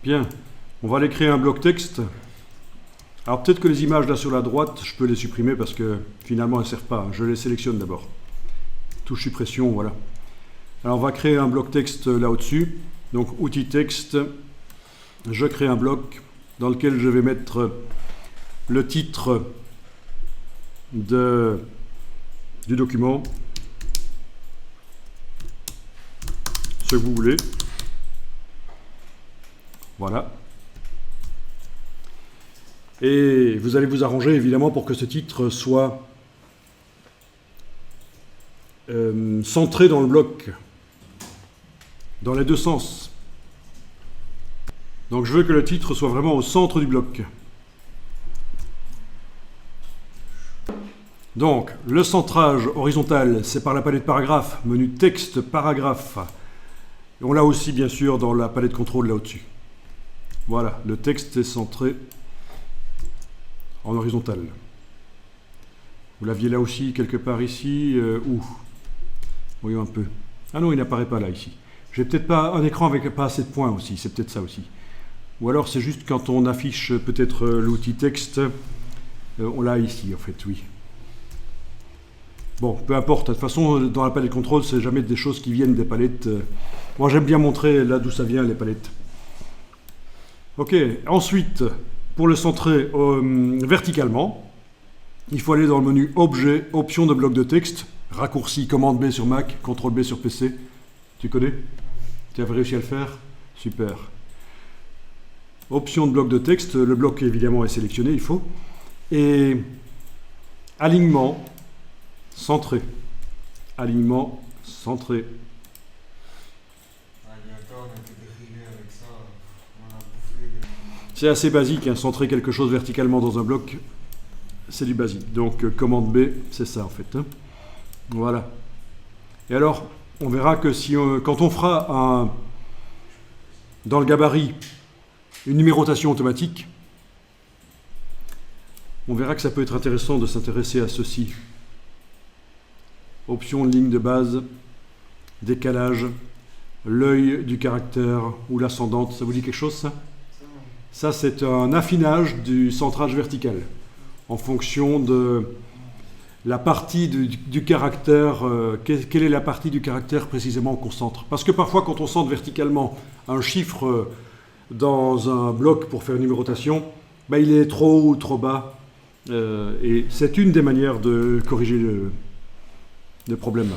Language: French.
Bien, on va aller créer un bloc texte. Alors peut-être que les images là sur la droite, je peux les supprimer parce que finalement elles ne servent pas. Je les sélectionne d'abord. Touche suppression, voilà. Alors on va créer un bloc texte là au-dessus. Donc outil texte, je crée un bloc dans lequel je vais mettre le titre du document, ce que vous voulez. Voilà. Et vous allez vous arranger évidemment pour que ce titre soit centré dans le bloc, dans les deux sens. Donc je veux que le titre soit vraiment au centre du bloc. Donc le centrage horizontal, c'est par la palette paragraphe, menu texte, paragraphe. On l'a aussi bien sûr dans la palette contrôle là au-dessus. Voilà, le texte est centré en horizontal. Vous l'aviez là aussi, quelque part ici, où? Voyons un peu. Ah non, il n'apparaît pas là, ici. J'ai peut-être pas un écran avec pas assez de points aussi, c'est peut-être ça aussi. Ou alors c'est juste quand on affiche peut-être l'outil texte, on l'a ici en fait, oui. Bon, peu importe, de toute façon, dans la palette contrôle, c'est jamais des choses qui viennent des palettes. Moi, j'aime bien montrer là d'où ça vient, les palettes. Ok, ensuite, pour le centrer verticalement, il faut aller dans le menu Objet, Options de bloc de texte, raccourci Commande B sur Mac, CTRL B sur PC. Tu connais? Tu avais réussi à le faire? Super. Options de bloc de texte, le bloc évidemment est sélectionné, il faut. Et alignement, centré. Alignement, centré. C'est assez basique, hein, centrer quelque chose verticalement dans un bloc, c'est du basique. Donc commande B, c'est ça en fait. Hein. Voilà. Et alors, on verra que si quand on fera dans le gabarit une numérotation automatique, on verra que ça peut être intéressant de s'intéresser à ceci. Option ligne de base, décalage, l'œil du caractère ou l'ascendante. Ça vous dit quelque chose ça? Ça, c'est un affinage du centrage vertical en fonction de la partie du caractère. Quelle est la partie du caractère précisément qu'on centre? Parce que parfois, quand on centre verticalement un chiffre dans un bloc pour faire une numérotation, ben, il est trop haut ou trop bas. Et c'est une des manières de corriger le problème.